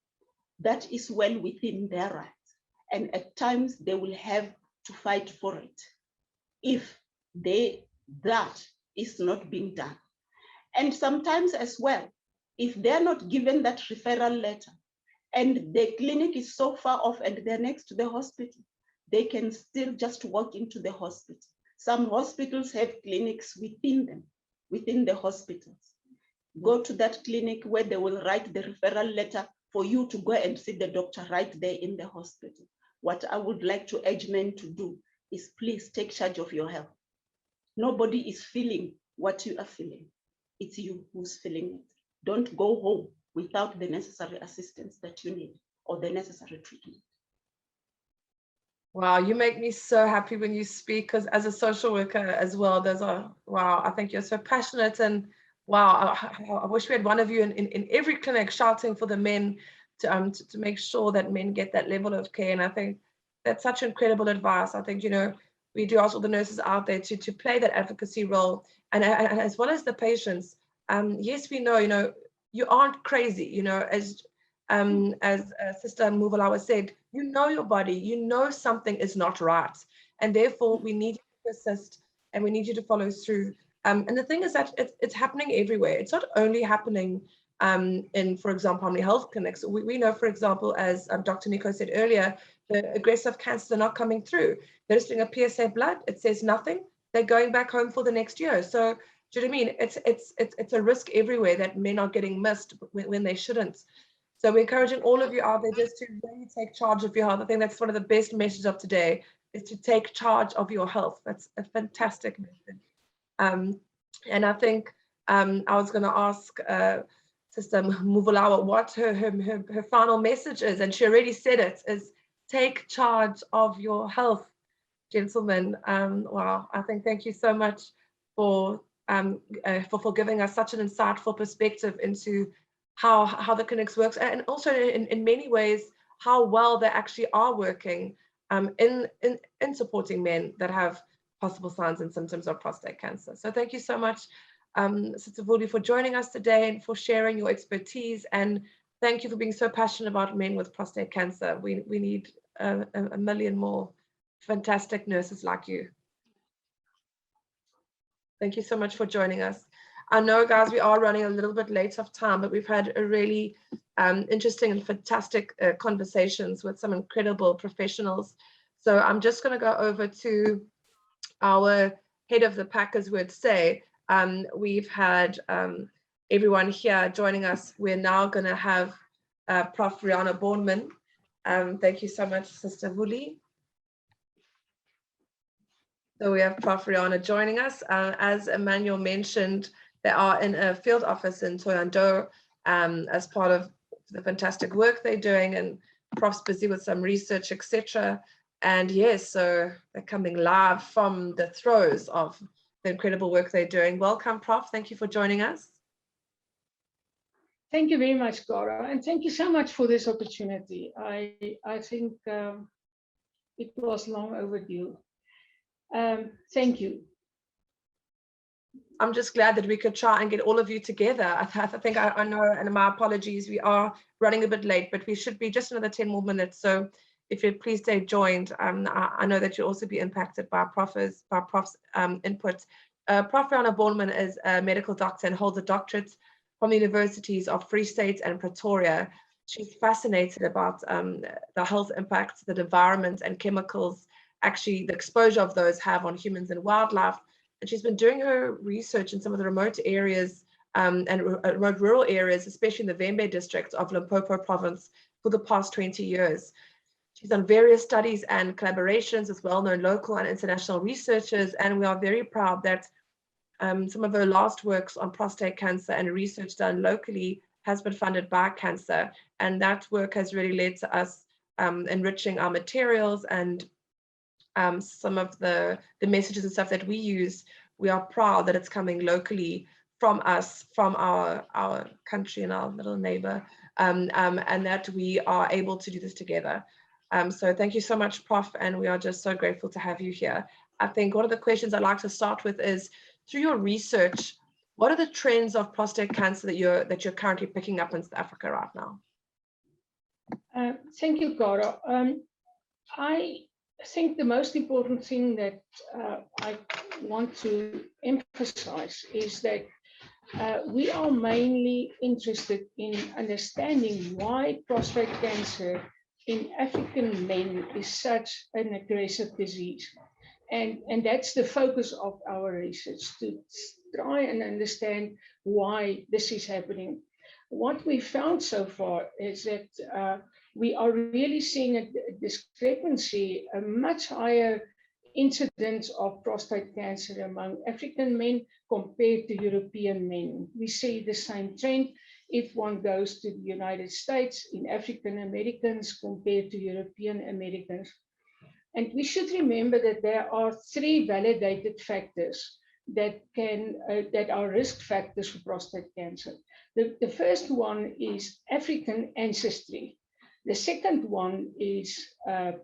That is well within their rights. And at times they will have to fight for it if that is not being done. And sometimes as well, if they're not given that referral letter and the clinic is so far off and they're next to the hospital, they can still just walk into the hospital. Some hospitals have clinics within them, within the hospitals. Go to that clinic where they will write the referral letter for you to go and see the doctor right there in the hospital. What I would like to urge men to do is please take charge of your health. Nobody is feeling what you are feeling. It's you who's feeling it. Don't go home without the necessary assistance that you need or the necessary treatment. Wow, you make me so happy when you speak, because as a social worker as well, wow, I think you're so passionate, and wow, I wish we had one of you in every clinic shouting for the men to make sure that men get that level of care. And I think that's such incredible advice. I think, we do ask all the nurses out there to play that advocacy role, and as well as the patients. Yes, we know, you aren't crazy, as Sister Muvalawa said, you know your body, you know something is not right, and therefore we need you to persist and we need you to follow through. And the thing is that it's happening everywhere. It's not only happening in, for example, how many health clinics. We know, for example, as Dr. Nico said earlier, the aggressive cancers are not coming through. They're just doing a PSA blood. It says nothing. They're going back home for the next year. So do you know what I mean? It's a risk everywhere that men are getting missed when they shouldn't. So we're encouraging all of you out there just to really take charge of your health. I think that's one of the best messages of today, is to take charge of your health. That's a fantastic message. And I think I was going to ask Sister Muvalawa what her final message is, and she already said it, is take charge of your health, gentlemen. Wow, I think thank you so much for giving us such an insightful perspective into how the clinics works, and also in many ways how well they actually are working in supporting men that have possible signs and symptoms of prostate cancer. So thank you so much, Sister Vuli, for joining us today and for sharing your expertise, and thank you for being so passionate about men with prostate cancer. We need a million more fantastic nurses like you. Thank you so much for joining us. I know, guys, we are running a little bit late of time, but we've had a really interesting and fantastic conversations with some incredible professionals. So I'm just going to go over to our head of the pack, as we'd say. We've had everyone here joining us. We're now going to have Prof. Boldman. Thank you so much, Sister Vuli. So we have Prof. Filiana joining us. As Emmanuel mentioned, they are in a field office in Thohoyandou as part of the fantastic work they're doing, and Prof's busy with some research, etc. And yes, so they're coming live from the throes of the incredible work they're doing. Welcome, Prof. Thank you for joining us. Thank you very much, Cora, and thank you so much for this opportunity. I think it was long overdue. Thank you. I'm just glad that we could try and get all of you together. I think I know, and my apologies, we are running a bit late, but we should be just another 10 more minutes. So if you'd please stay joined, I know that you'll also be impacted by Prof's input. Prof. Boldman is a medical doctor and holds a doctorate from the universities of Free State and Pretoria. She's fascinated about the health impacts that environment and chemicals, actually the exposure of those have on humans and wildlife. And she's been doing her research in some of the remote areas and remote rural areas, especially in the Vembe district of Limpopo province, for the past 20 years. She's done various studies and collaborations with well-known local and international researchers, and we are very proud that some of her last works on prostate cancer and research done locally has been funded by CANSA, and that work has really led to us enriching our materials and some of the messages and stuff that we use. We are proud that it's coming locally from us, from our country and our little neighbor, and that we are able to do this together. So thank you so much, Prof, and we are just so grateful to have you here. I think one of the questions I'd like to start with is, through your research, what are the trends of prostate cancer that you're currently picking up in South Africa right now? Thank you, Cara. I think the most important thing that I want to emphasize is that we are mainly interested in understanding why prostate cancer in African men is such an aggressive disease. And that's the focus of our research, to try and understand why this is happening. What we found so far is that we are really seeing a discrepancy, a much higher incidence of prostate cancer among African men compared to European men. We see the same trend if one goes to the United States in African Americans compared to European Americans. And we should remember that there are 3 validated factors that are risk factors for prostate cancer. The first one is African ancestry. The second one is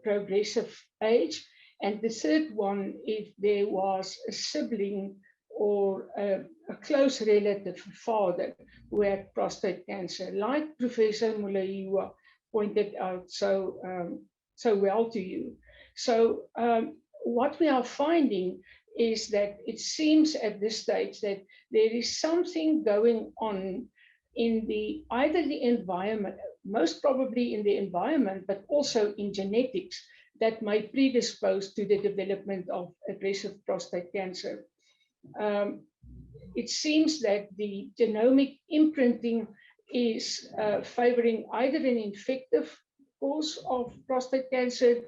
progressive age. And the third one, if there was a sibling or a close relative, father, who had prostate cancer, like Professor Mulaiwa pointed out so well to you. So what we are finding is that it seems at this stage that there is something going on in either the environment, most probably in the environment, but also in genetics, that might predispose to the development of aggressive prostate cancer. It seems that the genomic imprinting is favoring either an infective cause of prostate cancer,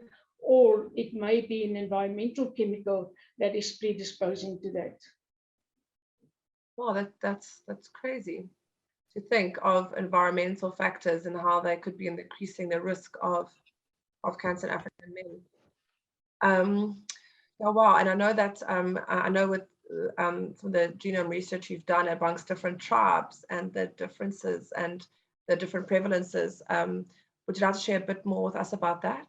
or it may be an environmental chemical that is predisposing to that. Well, that's crazy to think of environmental factors and how they could be increasing the risk of cancer in African men. Oh, wow, and I know that I know with from the genome research you've done amongst different tribes and the differences and the different prevalences. Would you like to share a bit more with us about that?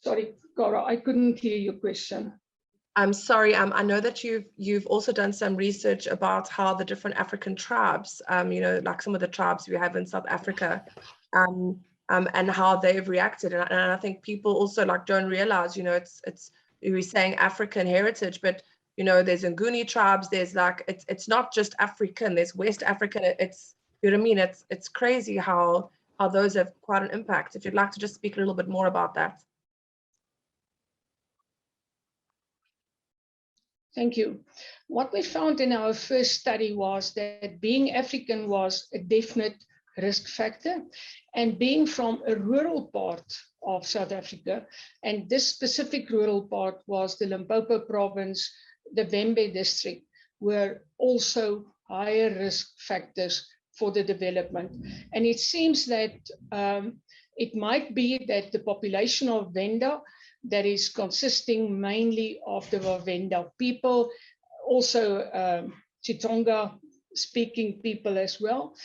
Sorry, Cara, I couldn't hear your question. I'm sorry. I know that you've also done some research about how the different African tribes, you know, like some of the tribes we have in South Africa, and how they've reacted. And I think people also don't realize, you know, it's we're saying African heritage, but you know, there's Nguni tribes. There's it's not just African. There's West African. It's, you know what I mean. It's crazy how those have quite an impact. If you'd like to just speak a little bit more about that. Thank you. What we found in our first study was that being African was a definite risk factor, and being from a rural part of South Africa, and this specific rural part was the Limpopo province, the Vhembe district, were also higher risk factors for the development. And it seems that it might be that the population of Venda, that is consisting mainly of the Wavenda people, also Chitonga speaking people as well,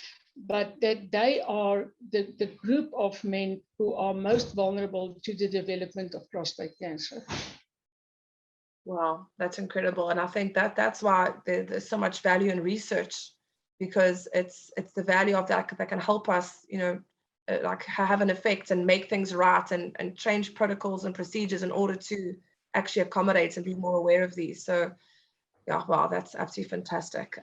but that they are the group of men who are most vulnerable to the development of prostate cancer. Wow, that's incredible. And I think that's why there's so much value in research, because it's the value of that can help us, you know, have an effect and make things right and change protocols and procedures in order to actually accommodate and be more aware of these. So yeah, wow, that's absolutely fantastic.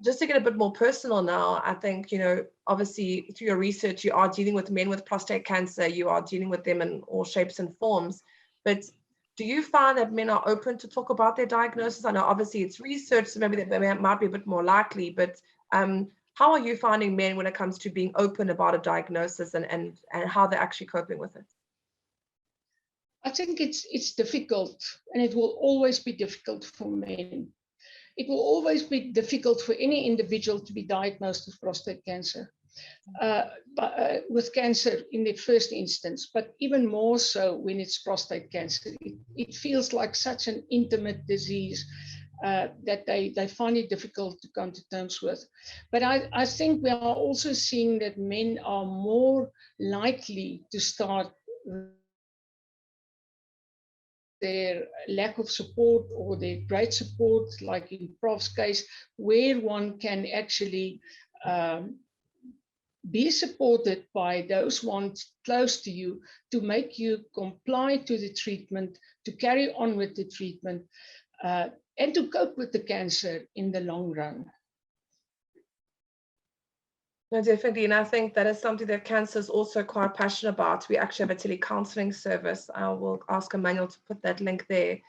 Just to get a bit more personal now, I think, you know, obviously through your research, you are dealing with men with prostate cancer, you are dealing with them in all shapes and forms, but do you find that men are open to talk about their diagnosis? I know obviously it's research, so maybe that might be a bit more likely, but how are you finding men when it comes to being open about a diagnosis and how they're actually coping with it? I think it's difficult, and it will always be difficult for men. It will always be difficult for any individual to be diagnosed with prostate cancer. with cancer in the first instance, but even more so when it's prostate cancer. It feels like such an intimate disease that they find it difficult to come to terms with. But I think we are also seeing that men are more likely to start their lack of support or their great support, like in Prof's case, where one can actually be supported by those ones close to you to make you comply to the treatment, to carry on with the treatment, and to cope with the cancer in the long run. No, definitely. And I think that is something that CANSA is also quite passionate about. We actually have a telecounseling service. I will ask Emmanuel to put that link there.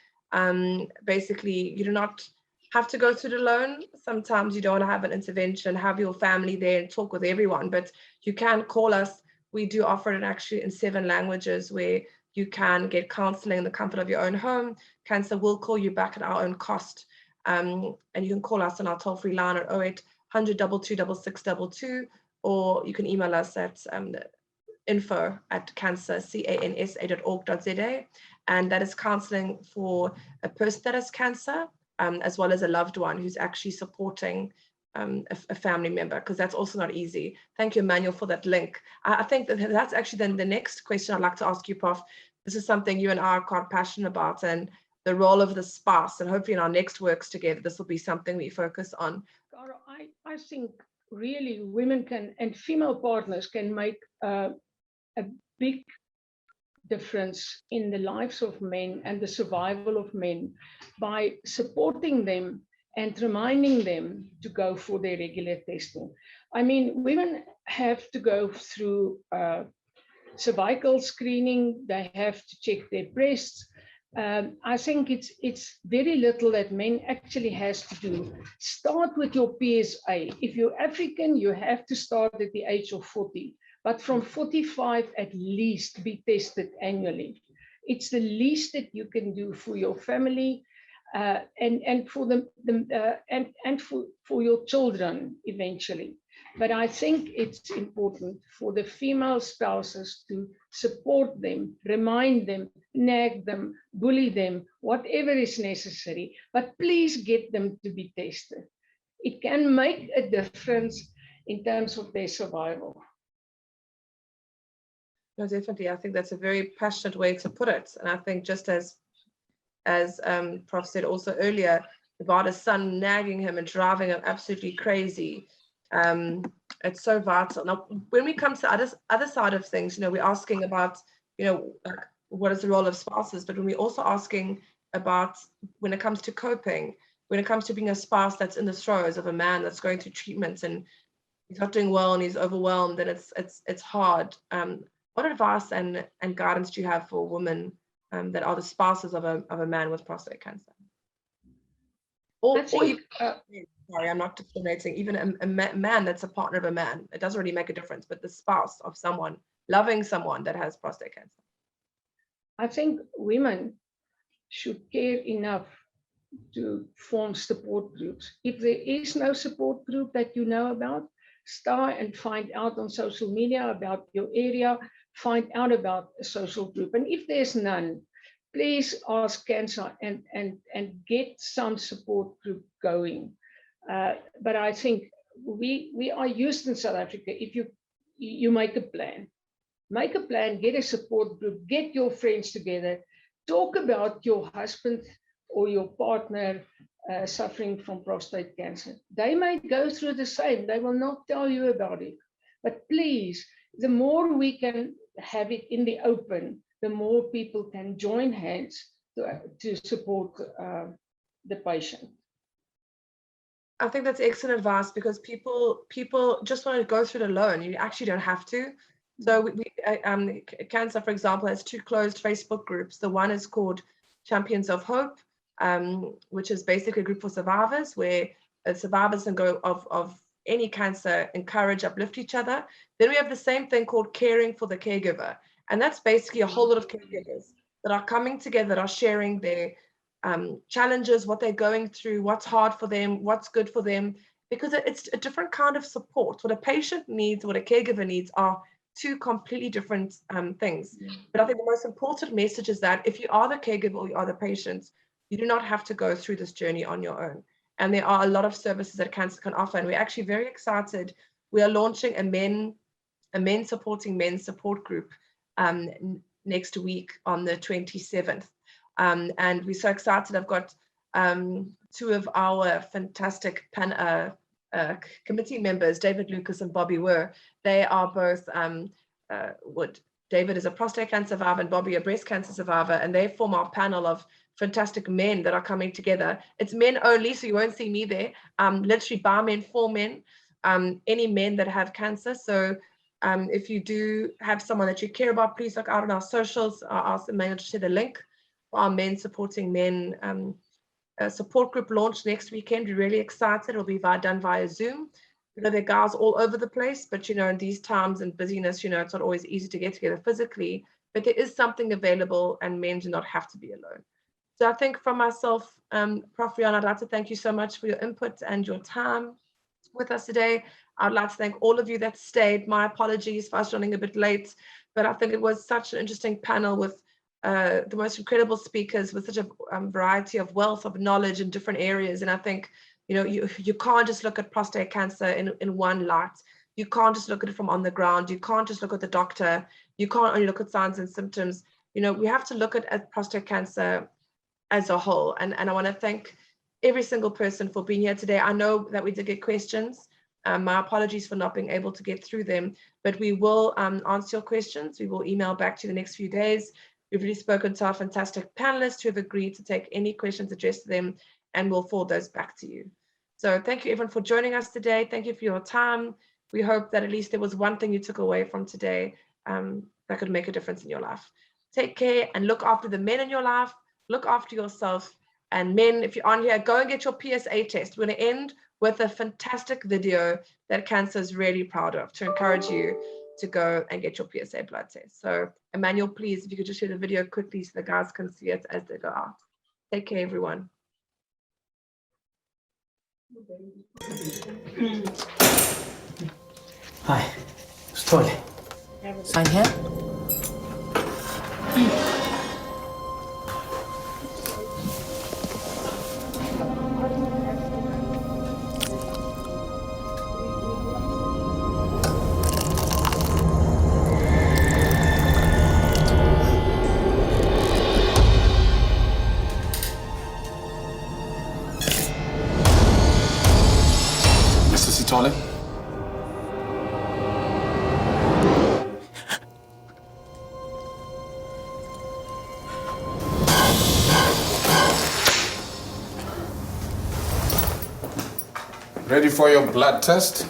Basically, you do not have to go through it alone. Sometimes you don't want to have an intervention, have your family there and talk with everyone, but you can call us. We do offer it actually in 7 languages where you can get counseling in the comfort of your own home. CANSA will call you back at our own cost. And you can call us on our toll-free line at 0800 222 6622, or you can email us at info@cansa.org.za, and that is counseling for a person that has cancer, as well as a loved one who's actually supporting a family member, because that's also not easy. Thank you, Emmanuel, for that link. I think that's actually then the next question I'd like to ask you, Prof. This is something you and I are quite passionate about, and the role of the spouse, and hopefully in our next works together, this will be something we focus on. I think really women can, and female partners can make a big difference in the lives of men and the survival of men by supporting them and reminding them to go for their regular testing. I mean, women have to go through cervical screening, they have to check their breasts. I think it's very little that men actually has to do. Start with your PSA. If you're African, you have to start at the age of 40, but from 45 at least be tested annually. It's the least that you can do for your family and for for your children eventually. But I think it's important for the female spouses to support them, remind them, nag them, bully them, whatever is necessary, but please get them to be tested. It can make a difference in terms of their survival. No, definitely. I think that's a very passionate way to put it. And I think just as Prof said also earlier about his son nagging him and driving him absolutely crazy, it's so vital. Now, when we come to the other side of things, we're asking about, what is the role of spouses, but when we're also asking about when it comes to coping, when it comes to being a spouse that's in the throes of a man that's going through treatment and he's not doing well and he's overwhelmed and it's hard. What advice and guidance do you have for women that are the spouses of a man with prostate cancer? Sorry, I'm not discriminating. Even a man that's a partner of a man, it doesn't really make a difference, but the spouse of someone, loving someone that has prostate cancer. I think women should care enough to form support groups. If there is no support group that you know about, start and find out on social media about your area, find out about a social group. And if there's none, please ask CANSA and get some support group going. But I think we are used in South Africa. If you make a plan, get a support group, get your friends together, talk about your husband or your partner suffering from prostate cancer. They may go through the same. They will not tell you about it. But please, the more we can have it in the open, the more people can join hands to support the patient. I think that's excellent advice, because people just want to go through it alone. You actually don't have to. So CANSA, for example, has 2 closed Facebook groups. The one is called Champions of Hope, which is basically a group for survivors, where survivors can go of any cancer, encourage, uplift each other. Then we have the same thing called Caring for the Caregiver. And that's basically a whole lot of caregivers that are coming together, that are sharing their challenges, what they're going through, what's hard for them, what's good for them. because it's a different kind of support. What a patient needs, what a caregiver needs are two completely different things. But I think the most important message is that if you are the caregiver or you are the patient, you do not have to go through this journey on your own. And there are a lot of services that CANSA can offer. And we're actually very excited. We are launching a men supporting men support group next week on the 27th. And we're so excited. I've got two of our fantastic committee members, David Lucas and Bobby Were. They are both, David is a prostate cancer survivor and Bobby a breast cancer survivor, and they form our panel of fantastic men that are coming together. It's men only, so you won't see me there. Literally by men, for men, any men that have cancer. So if you do have someone that you care about, please look out on our socials. I'll ask the manager to share the link for our men supporting men support group launch next weekend. We're really excited. It'll be done via Zoom. You know, there are guys all over the place, but you know, in these times and busyness, you know, it's not always easy to get together physically, but there is something available and men do not have to be alone. So I think for myself, Prof. Filiana, I'd like to thank you so much for your input and your time with us today. I'd like to thank all of you that stayed. My apologies for us running a bit late, but I think it was such an interesting panel with the most incredible speakers with such a variety of wealth of knowledge in different areas. And I think, you know, you can't just look at prostate cancer in one light. You can't just look at it from on the ground. You can't just look at the doctor. You can't only look at signs and symptoms. You know, we have to look at prostate cancer as a whole. And I want to thank every single person for being here today. I know that we did get questions. My apologies for not being able to get through them, but we will answer your questions. We will email back to you the next few days. We've really spoken to our fantastic panelists who have agreed to take any questions addressed to them, and we'll forward those back to you. So thank you everyone for joining us today. Thank you for your time. We hope that at least there was one thing you took away from today that could make a difference in your life. Take care and look after the men in your life. Look after yourself. And men, if you're on here, go and get your PSA test. We're going to end with a fantastic video that CANSA is really proud of to encourage you to go and get your PSA blood test. So Emmanuel, please, if you could just share the video quickly so the guys can see it as they go out. Take care, everyone. Hi, stole. Sign here. Mr. Sitole? Ready for your blood test?